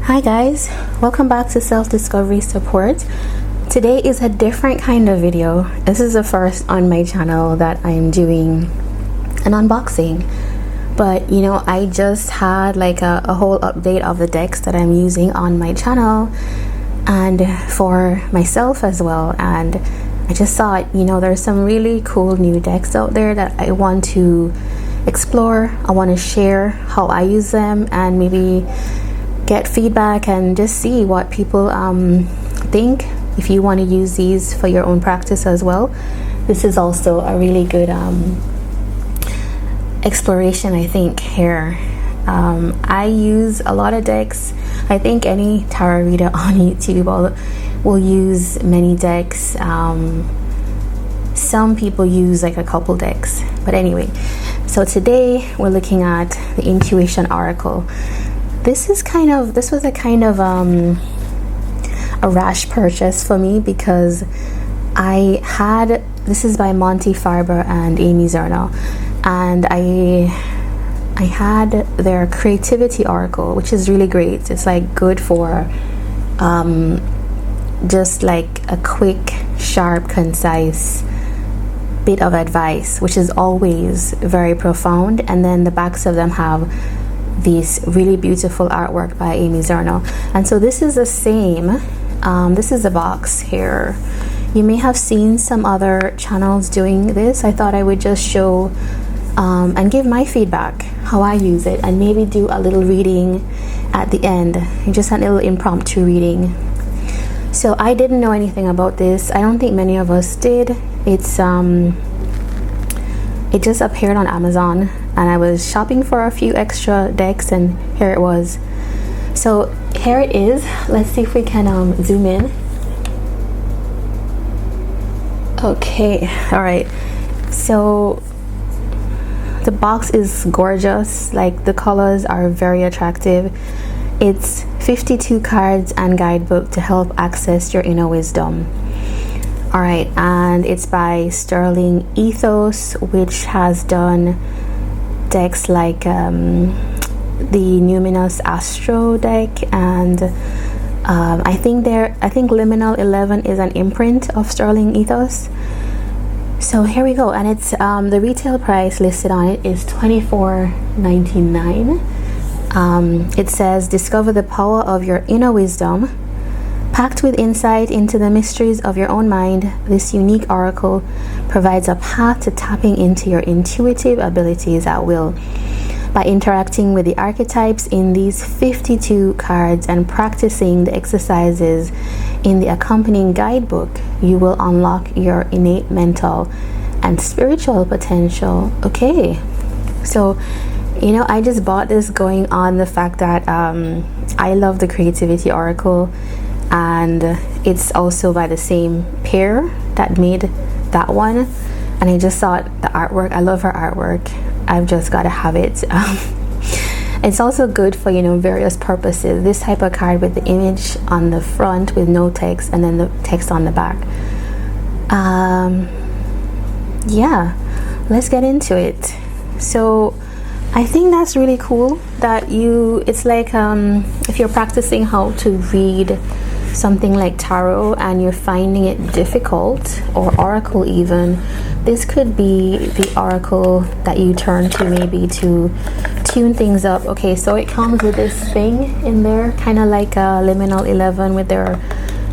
Hi guys, welcome back to Self-Discovery Support. Today is a different kind of video. This is the first on my channel that I'm doing an unboxing. But I just had like a whole update of the decks that I'm using on my channel and for myself as well. And I just thought, there's some really cool new decks out there that I want to explore. I want to share how I use them and maybe get feedback and just see what people think if you want to use these for your own practice as well. This is also a really good exploration, I think, here. I use a lot of decks. I think any tarot reader on YouTube will use many decks. Some people use like a couple decks, but anyway, so today we're looking at the Intuition Oracle. This was a kind of a rash purchase for me because this is by Monty Farber and Amy Zerno, and I had their Creativity Oracle, which is really great. It's like good for just like a quick, sharp, concise bit of advice, which is always very profound. And then the backs of them have these really beautiful artwork by Amy Zerno. And so this is the same. This is the box here. You may have seen some other channels doing this. I thought I would just show and give my feedback, how I use it, and maybe do a little reading at the end, just a little impromptu reading. So I didn't know anything about this. I don't think many of us did. It just appeared on Amazon, and I was shopping for a few extra decks, and here it was. So here it is. Let's see if we can zoom in. Okay, all right. So the box is gorgeous. Like, the colors are very attractive. It's 52 cards and guidebook to help access your inner wisdom. All right, and it's by Sterling Ethos, which has done decks like the Numinous Astro deck, and I think Liminal 11 is an imprint of Sterling Ethos. So here we go, and it's the retail price listed on it is $24.99. It says, discover the power of your inner wisdom. Packed with insight into the mysteries of your own mind, this unique oracle provides a path to tapping into your intuitive abilities at will. By interacting with the archetypes in these 52 cards and practicing the exercises in the accompanying guidebook, you will unlock your innate mental and spiritual potential. Okay, so I just bought this going on the fact that I love the Creativity Oracle, and it's also by the same pair that made that one, and I just thought the artwork, I love her artwork. I've just got to have it. It's also good for various purposes. This type of card with the image on the front with no text, and then the text on the back. Yeah, let's get into it. So I think that's really cool that it's like if you're practicing how to read something like tarot and you're finding it difficult, or oracle even, this could be the oracle that you turn to maybe to tune things up. Okay, so it comes with this thing in there, kind of like a Liminal 11 with their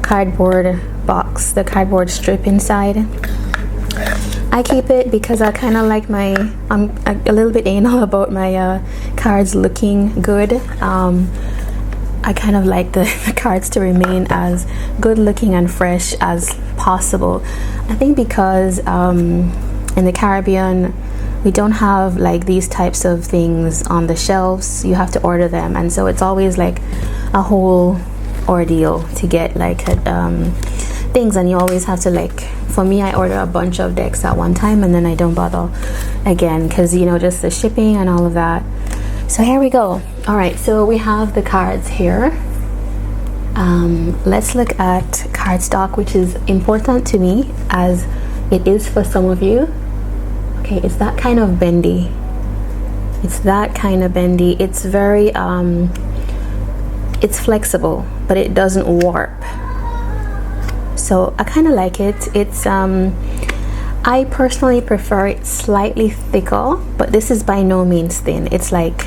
cardboard box, the cardboard strip inside. I keep it because I kind of like I'm a little bit anal about my cards looking good. I kind of like the cards to remain as good looking and fresh as possible. I think because in the Caribbean we don't have like these types of things on the shelves. You have to order them, and so it's always like a whole ordeal to get like things, and you always have to, like, for me, I order a bunch of decks at one time and then I don't bother again because just the shipping and all of that. So here we go. All right, so we have the cards here. Let's look at cardstock, which is important to me as it is for some of you. Okay, it's that kind of bendy. It's very it's flexible, but it doesn't warp. So I kind of like it. It's I personally prefer it slightly thicker, but this is by no means thin. It's like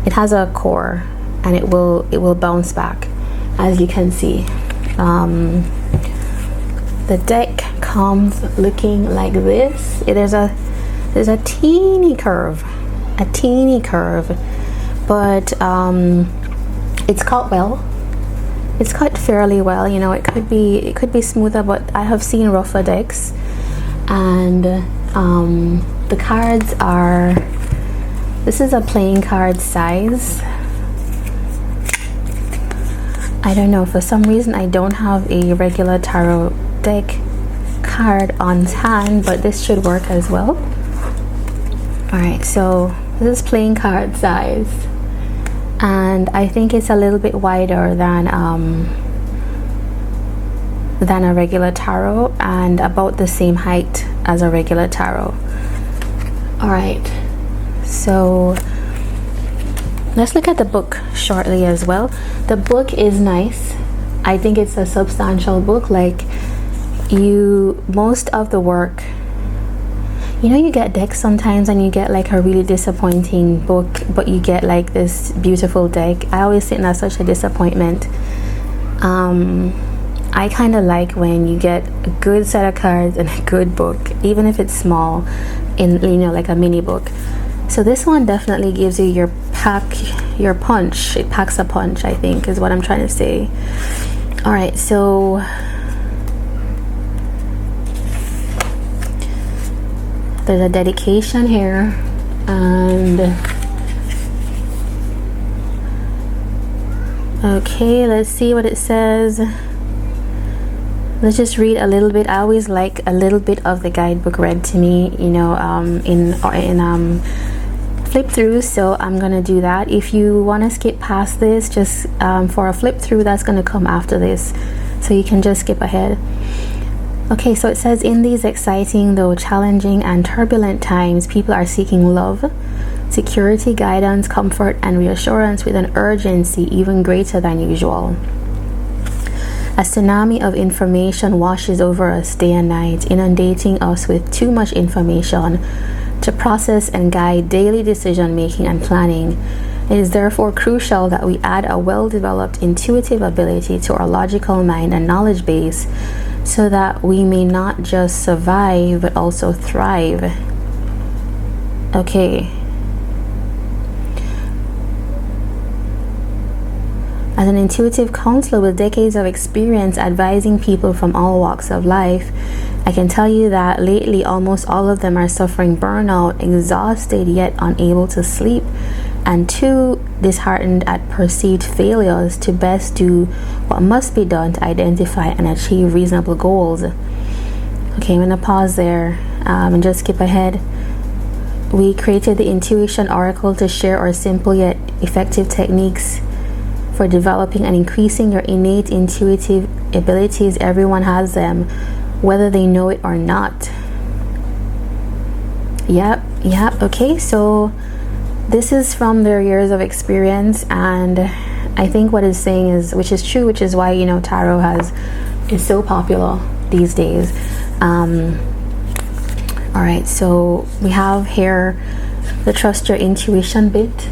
it has a core, and it will bounce back, as you can see. The deck comes looking like this. There's a teeny curve, but it's cut well. It's cut fairly well. You know, it could be smoother, but I have seen rougher decks. And the cards are, this is a playing card size. I don't know, for some reason I don't have a regular tarot deck card on hand, but this should work as well. Alright, so this is playing card size, and I think it's a little bit wider than a regular tarot, and about the same height as a regular tarot. Alright, so let's look at the book shortly as well. The book is nice. I think it's a substantial book. Like, most of the work, you know, you get decks sometimes and you get like a really disappointing book, but you get like this beautiful deck. I always think that's such a disappointment. I kind of like when you get a good set of cards and a good book, even if it's small, in, you know, like a mini book. So this one definitely gives you your punch. It packs a punch, I think, is what I'm trying to say. All right, so there's a dedication here, and okay, let's see what it says. Let's just read a little bit. I always like a little bit of the guidebook read to me, you know, in flip through, so I'm gonna do that. If you want to skip past this, just for a flip through, that's gonna come after this, so you can just skip ahead. Okay, so it says, in these exciting though challenging and turbulent times, people are seeking love, security, guidance, comfort, and reassurance with an urgency even greater than usual. A tsunami of information washes over us day and night, inundating us with too much information to process and guide daily decision making and planning. It is therefore crucial that we add a well-developed intuitive ability to our logical mind and knowledge base, so that we may not just survive but also thrive. Okay. As an intuitive counselor with decades of experience advising people from all walks of life, I can tell you that lately almost all of them are suffering burnout, exhausted yet unable to sleep, and too disheartened at perceived failures to best do what must be done to identify and achieve reasonable goals. Okay, I'm gonna pause there and just skip ahead. We created the Intuition Oracle to share our simple yet effective techniques for developing and increasing your innate intuitive abilities. Everyone has them, whether they know it or not. Yep. Okay, so this is from their years of experience, and I think what it's saying is, which is true, which is why, you know, tarot is so popular these days. All right, so we have here the trust your intuition bit.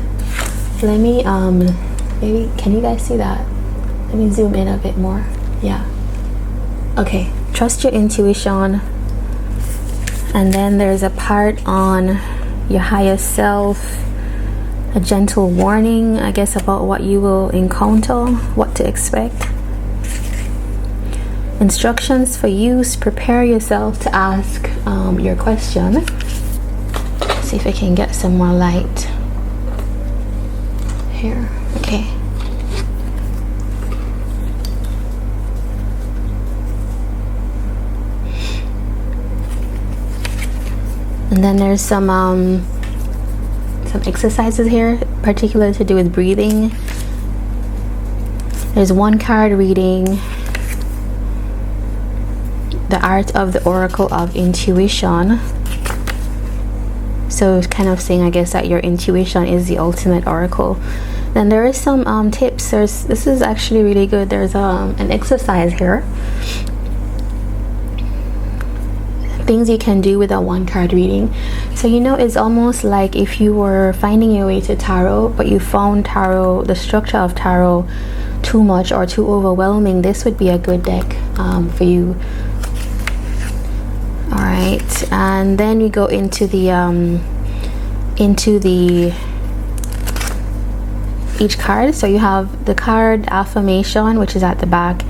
Let me maybe, can you guys see that? Let me zoom in a bit more. Yeah. Okay, trust your intuition. And then there's a part on your higher self, a gentle warning, I guess, about what you will encounter, what to expect. Instructions for use. Prepare yourself to ask your question. Let's see if I can get some more light here. Okay. And then there's some exercises here, particularly to do with breathing. There's one card reading the art of the Oracle of Intuition. So it's kind of saying, I guess, that your intuition is the ultimate oracle. Then there is some tips. This is actually really good. There's an exercise here, things you can do with a one card reading. So it's almost like if you were finding your way to tarot, but you found tarot, the structure of tarot, too much or too overwhelming. This would be a good deck for you. All right, and then we go into the each card. So you have the card affirmation, which is at the back,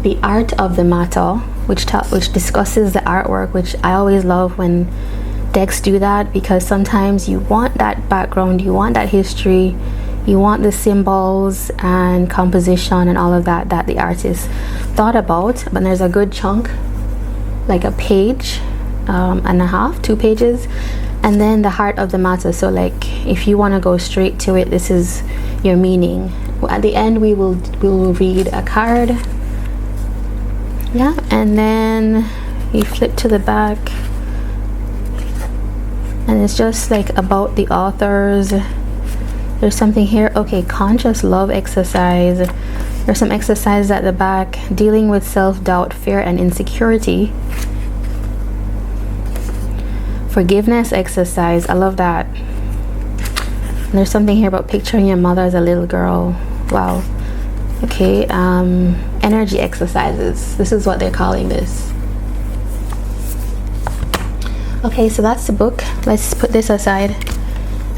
the art of the matter, which discusses the artwork, which I always love when decks do that, because sometimes you want that background, you want that history, you want the symbols and composition and all of that the artist thought about. But there's a good chunk, like a page and a half, 2 pages, and then the heart of the matter. So like if you want to go straight to it, this is your meaning. At the end we will read a card, yeah, and then you flip to the back and it's just like about the authors. There's something here, okay, conscious love exercise. There's some exercises at the back, dealing with self-doubt, fear and insecurity. Forgiveness exercise, I love that. And there's something here about picturing your mother as a little girl. Wow. Okay, energy exercises, this is what they're calling this. Okay, so that's the book. Let's put this aside,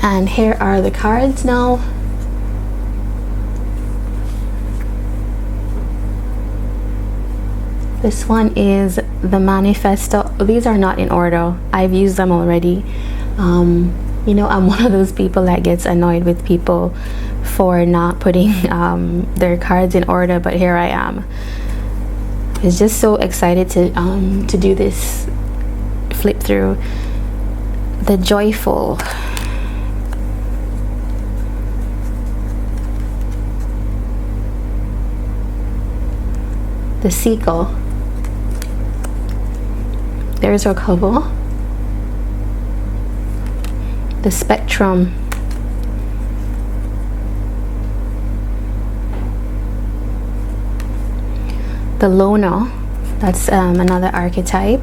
and here are the cards now. This one is the manifesto. These are not in order, I've used them already. I'm one of those people that gets annoyed with people for not putting their cards in order, but here I am. I was just so excited to do this flip through. The joyful, the seagull, there's our couple, the spectrum, the loner, that's another archetype,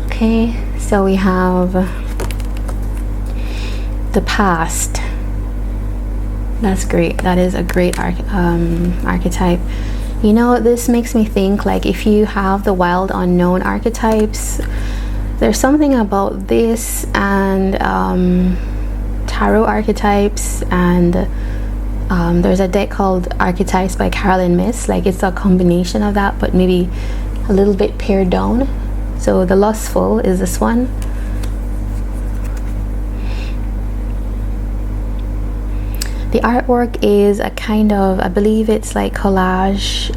okay. So we have the past. That's great. That is a great archetype. This makes me think, like, if you have the wild unknown archetypes, there's something about this and tarot archetypes, and there's a deck called Archetypes by Carolyn Miss. Like, it's a combination of that, but maybe a little bit pared down. So the lustful is this one. The artwork is a kind of, I believe it's like collage.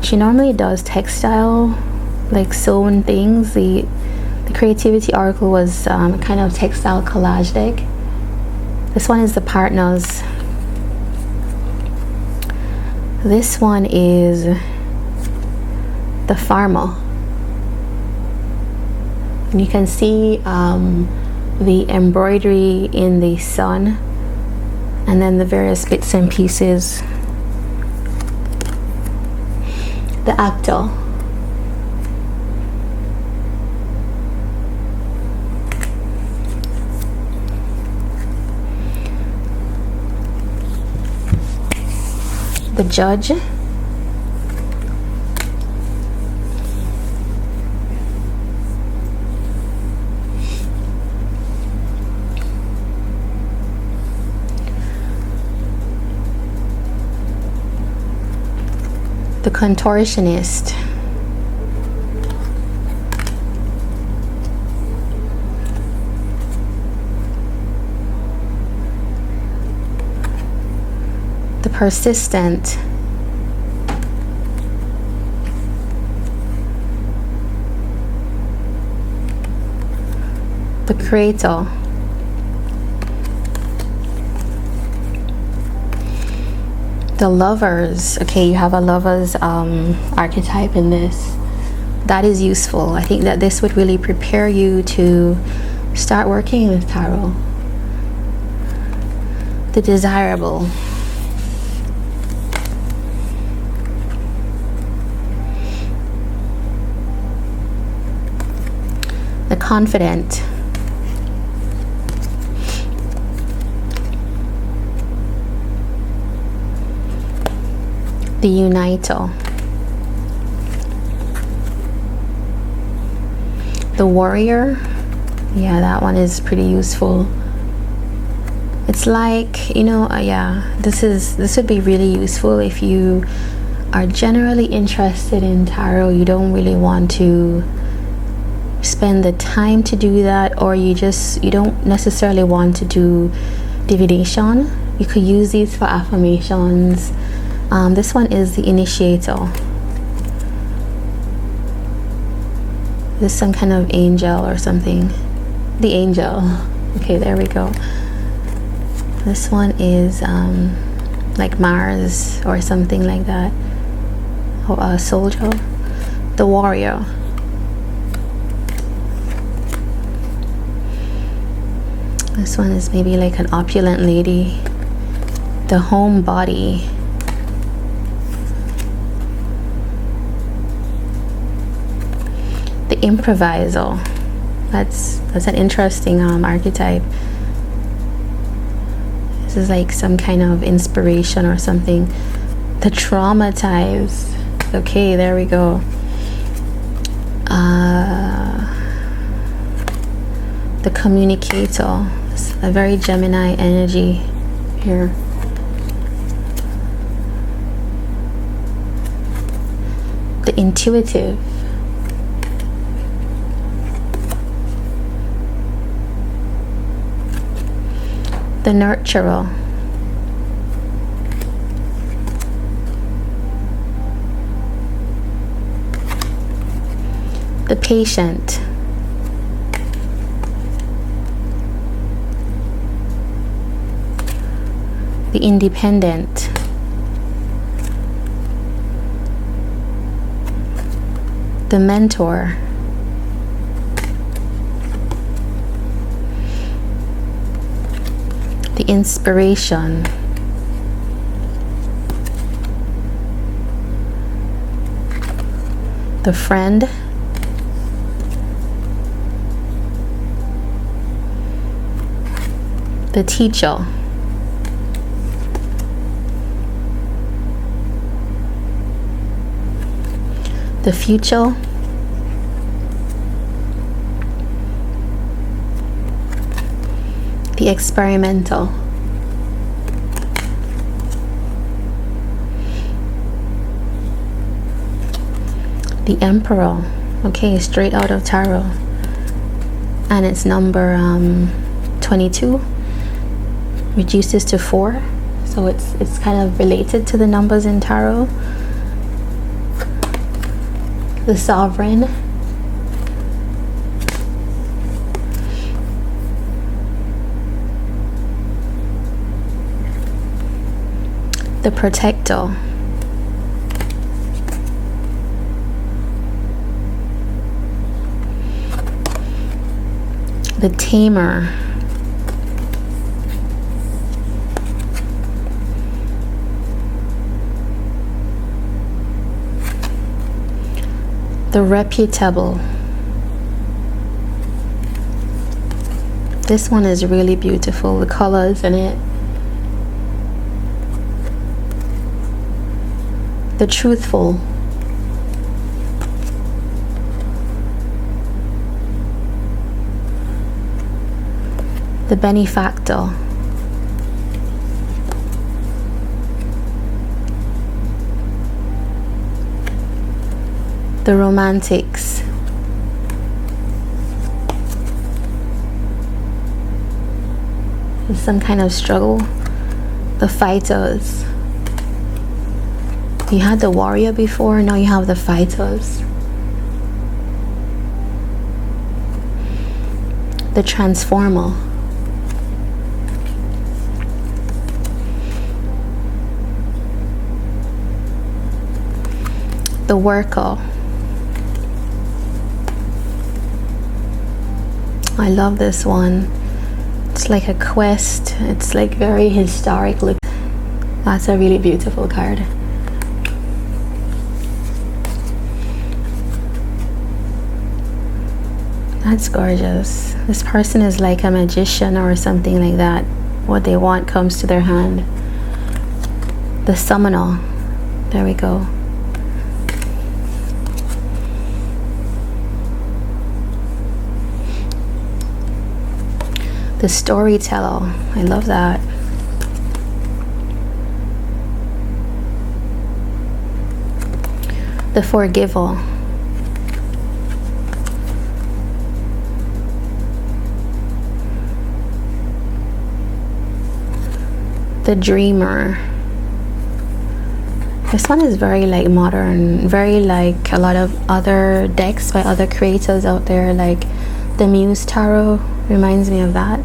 She normally does textile, like sewn things. The creativity oracle was kind of textile collage deck. This one is the partners. This one is the farmer. And you can see the embroidery in the sun, and then the various bits and pieces. The actor. The judge. The contortionist. The persistent. The creator. The lovers. Okay, you have a lovers archetype in this. That is useful. I think that this would really prepare you to start working with tarot. The desirable. The confident. The uniter. The warrior. Yeah, that one is pretty useful. It's like, you know, yeah, this would be really useful if you are generally interested in tarot. You don't really want to spend the time to do that, or you don't necessarily want to do divination. You could use these for affirmations. This one is the initiator. This is some kind of angel or something. The angel. Okay, there we go. This one is like Mars or something like that. Or a soldier. The warrior. This one is maybe like an opulent lady. The homebody. The improviser. That's an interesting archetype. This is like some kind of inspiration or something. The traumatized. Okay, there we go. The communicator. It's a very Gemini energy here. The intuitive. The nurturer. The patient. The independent. The mentor. The inspiration. The friend. The teacher. The future. The experimental. The emperor. Okay, straight out of tarot. And it's number 22. Reduces to 4. So it's kind of related to the numbers in tarot. The sovereign. The protector. The tamer. The reputable. This one is really beautiful, the colors in it. The truthful. The benefactor. The romantics. There's some kind of struggle. The fighters. You had the warrior before, now you have the fighters. The transformer. The worker. I love this one. It's like a quest. It's like very historic look. That's a really beautiful card. That's gorgeous. This person is like a magician or something like that. What they want comes to their hand. The summoner. There we go. The storyteller. I love that. The forgiver. The dreamer. This one is very like modern, very like a lot of other decks by other creators out there, like the Muse Tarot reminds me of that.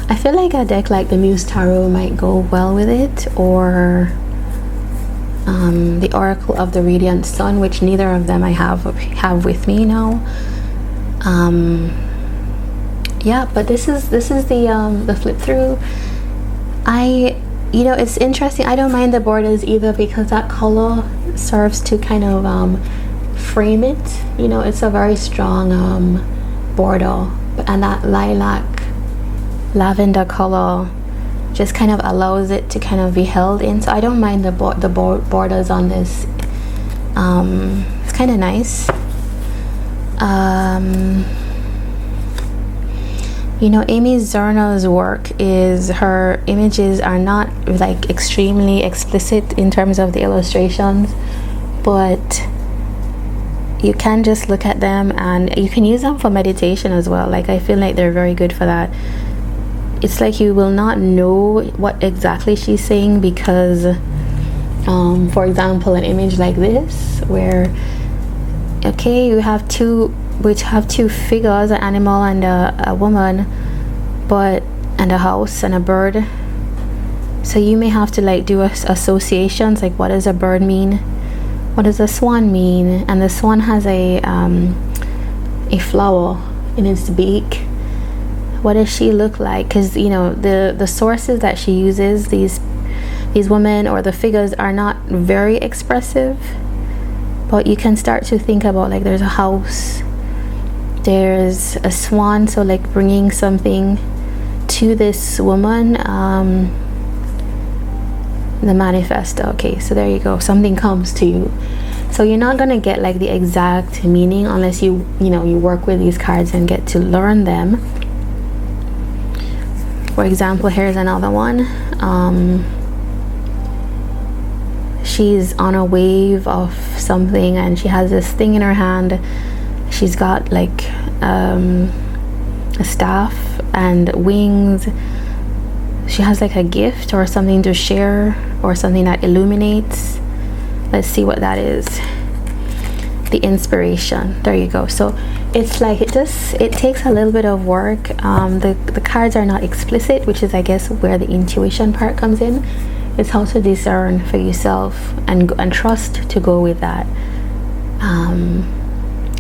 I feel like a deck like the Muse Tarot might go well with it, or the Oracle of the Radiant Sun, which neither of them I have with me now. Yeah, but this is the flip through. You know, it's interesting. I don't mind the borders either, because that color serves to kind of frame it. You know, it's a very strong border, and that lilac lavender color just kind of allows it to kind of be held in. So I don't mind the borders on this. It's kind of nice. You know, Amy Zerna's work is, her images are not like extremely explicit in terms of the illustrations, but you can just look at them and you can use them for meditation as well. Like, I feel like they're very good for that. It's like you will not know what exactly she's saying, because for example, an image like this where, okay, you have two figures, an animal and a woman, and a house and a bird. So you may have to like do associations, like what does a bird mean, what does a swan mean, and the swan has a flower in its beak. What does she look like? Because you know, the sources that she uses, these women or the figures, are not very expressive, but you can start to think about, like, there's a house, there's a swan, so like bringing something to this woman. The manifesto. Okay, so there you go, something comes to you. So you're not gonna get like the exact meaning unless you work with these cards and get to learn them. For example, here's another one. She's on a wave of something and she has this thing in her hand. She's got like a staff and wings. She has like a gift or something to share, or something that illuminates. Let's see what that is. The inspiration. There you go. So it's like it takes a little bit of work. The cards are not explicit, which is, I guess, where the intuition part comes in. It's how to discern for yourself and trust to go with that.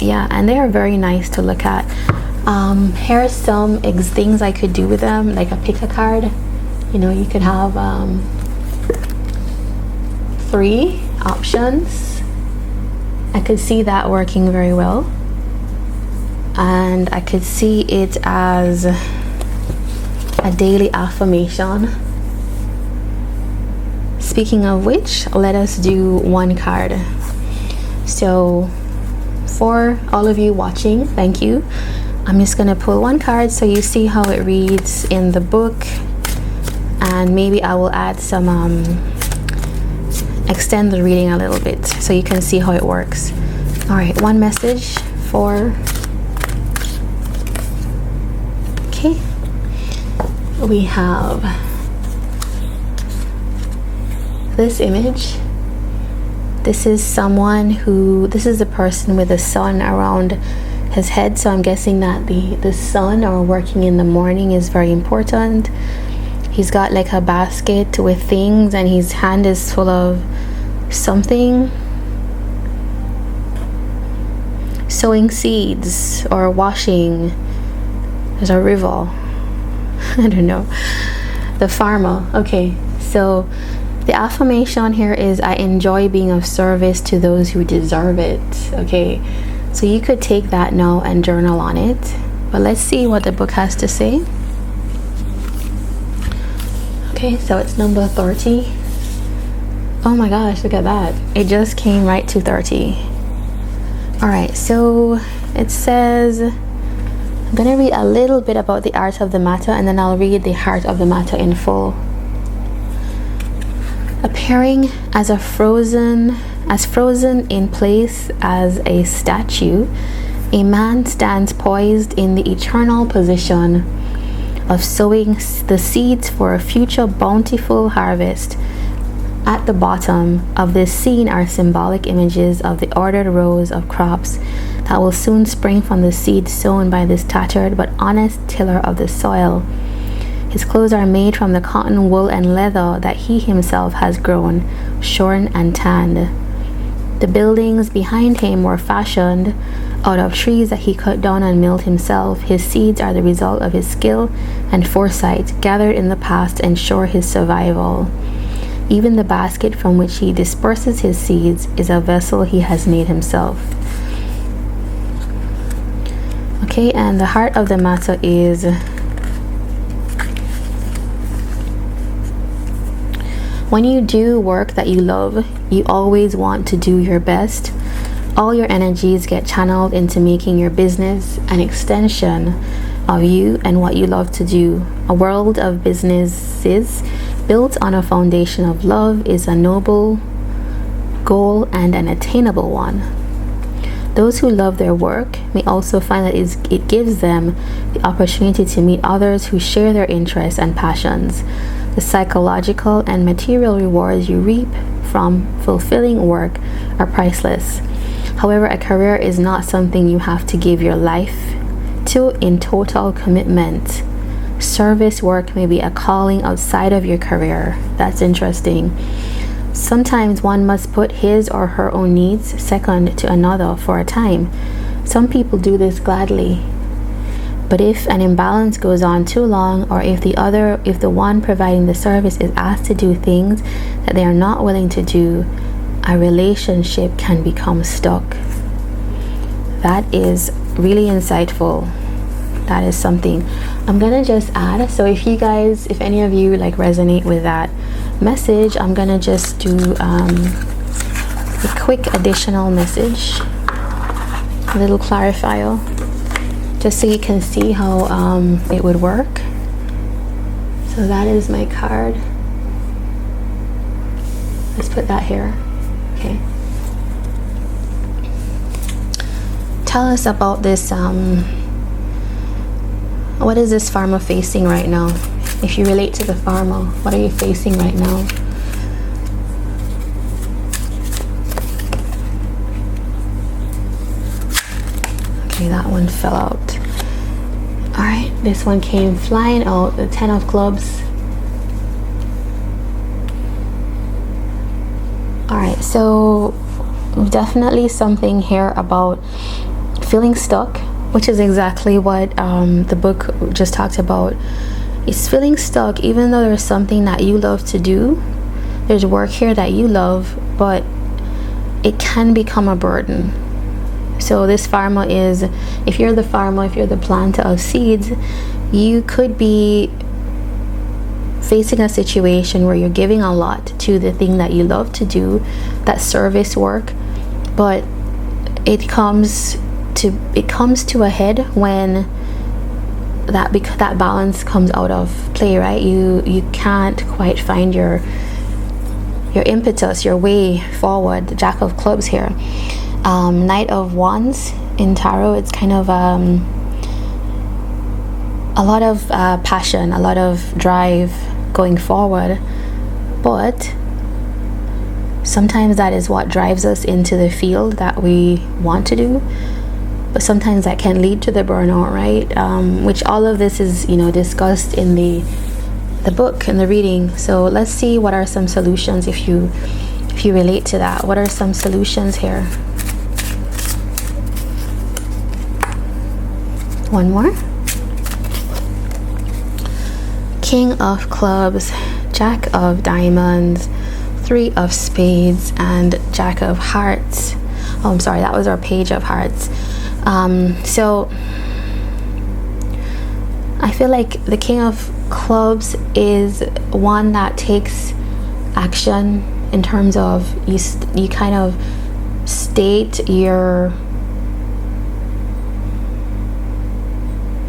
Yeah, and they are very nice to look at. Here's some things I could do with them, like a pick a card. You know, you could have 3 options. I could see that working very well, and I could see it as a daily affirmation. Speaking of which, let us do one card. So for all of you watching, thank you. I'm just gonna pull one card so you see how it reads in the book, and maybe I will add some extend the reading a little bit so you can see how it works. All right, one message for, okay, we have this image. This is this is a person with a sun around his head, so I'm guessing that the sun or working in the morning is very important. He's got like a basket with things, and his hand is full of something, sowing seeds or washing. There's a river. I don't know. The farmer. Okay, so the affirmation here is, I enjoy being of service to those who deserve it. Okay, so you could take that now and journal on it. But let's see what the book has to say. Okay, so it's number 30. Oh my gosh, look at that. It just came right to 30. Alright, so it says, I'm going to read a little bit about the art of the matter, and then I'll read the heart of the matter in full. Appearing as frozen in place as a statue, a man stands poised in the eternal position of sowing the seeds for a future bountiful harvest. At the bottom of this scene are symbolic images of the ordered rows of crops that will soon spring from the seeds sown by this tattered but honest tiller of the soil. His clothes are made from the cotton, wool, and leather that he himself has grown, shorn, and tanned. The buildings behind him were fashioned out of trees that he cut down and milled himself. His seeds are the result of his skill and foresight, gathered in the past to ensure his survival. Even the basket from which he disperses his seeds is a vessel he has made himself. Okay, and the heart of the matter is, when you do work that you love, you always want to do your best. All your energies get channeled into making your business an extension of you and what you love to do. A world of businesses built on a foundation of love is a noble goal and an attainable one. Those who love their work may also find that it gives them the opportunity to meet others who share their interests and passions. The psychological and material rewards you reap from fulfilling work are priceless. However, a career is not something you have to give your life to in total commitment. Service work may be a calling outside of your career. That's interesting. Sometimes one must put his or her own needs second to another for a time. Some people do this gladly. But if an imbalance goes on too long, or if the one providing the service is asked to do things that they are not willing to do, a relationship can become stuck. That is really insightful. That is something I'm gonna just add. So if any of you like resonate with that message, I'm gonna just do a quick additional message, a little clarifier, just so you can see how it would work. So that is my card. Let's put that here. Okay. Tell us about this. What is this farmer facing right now? If you relate to the farmer, what are you facing right now? Okay, that one fell out. Alright, this one came flying out, the 10 of clubs. Alright, so definitely something here about feeling stuck, which is exactly what the book just talked about. It's feeling stuck even though there's something that you love to do. There's work here that you love, but it can become a burden. So this farmer is, if you're the farmer, if you're the planter of seeds, you could be facing a situation where you're giving a lot to the thing that you love to do, that service work, but it comes to a head when that balance comes out of play, right? You can't quite find your impetus, your way forward. The Jack of Clubs here. Knight of Wands in tarot, it's kind of a lot of passion, a lot of drive going forward, but sometimes that is what drives us into the field that we want to do, but sometimes that can lead to the burnout, right? Which all of this is discussed in the book and the reading. So let's see what are some solutions if you if you relate to that. What are some solutions here? One more. King of clubs, Jack of diamonds, Three of spades, and Jack of hearts. Oh, I'm sorry, that was our Page of hearts. So I feel like the King of clubs is one that takes action in terms of you kind of state your,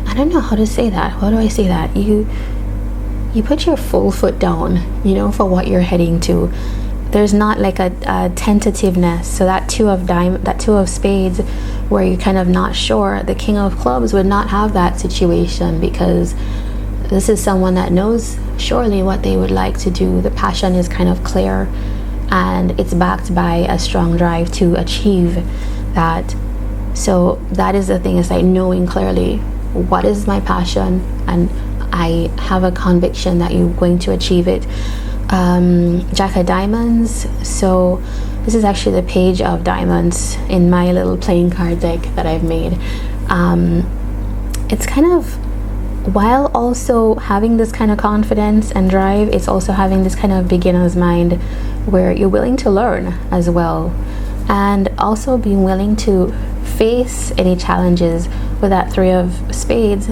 I don't know how to say that. How do I say that? You put your full foot down, you know, for what you're heading to. There's not like a tentativeness. So that two of spades, where you're kind of not sure, the King of clubs would not have that situation, because this is someone that knows surely what they would like to do. The passion is kind of clear, and it's backed by a strong drive to achieve that. So that is the thing, is like knowing clearly what is my passion, and I have a conviction that you're going to achieve it. Jack of diamonds. So this is actually the Page of diamonds in my little playing card deck that I've made. It's kind of, while also having this kind of confidence and drive, it's also having this kind of beginner's mind where you're willing to learn as well, and also being willing to face any challenges. With that Three of spades,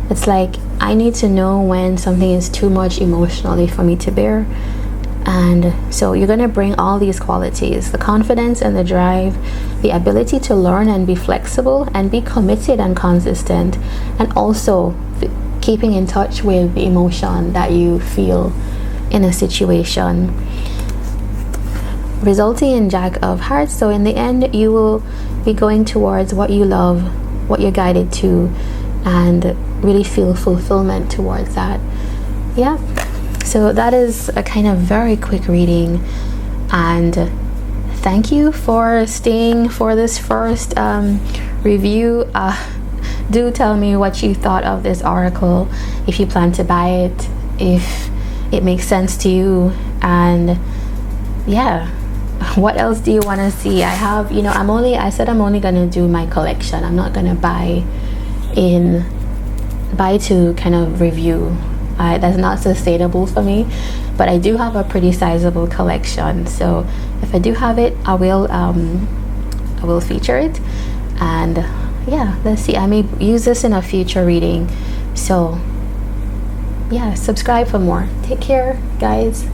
it's like, I need to know when something is too much emotionally for me to bear. And so you're going to bring all these qualities, the confidence and the drive, the ability to learn and be flexible and be committed and consistent, and also keeping in touch with the emotion that you feel in a situation, resulting in Jack of hearts. So in the end, you will be going towards what you love, what you're guided to, and really feel fulfillment towards that. Yeah, so that is a kind of very quick reading, and thank you for staying for this first review. Do tell me what you thought of this oracle, if you plan to buy it, if it makes sense to you, and yeah, what else do you want to see? I have, you know, I said I'm only gonna do my collection. I'm not gonna buy to kind of review. That's not sustainable for me, but I do have a pretty sizable collection, so if I do have it, I will feature it. And yeah, let's see, I may use this in a future reading. So yeah, subscribe for more. Take care, guys.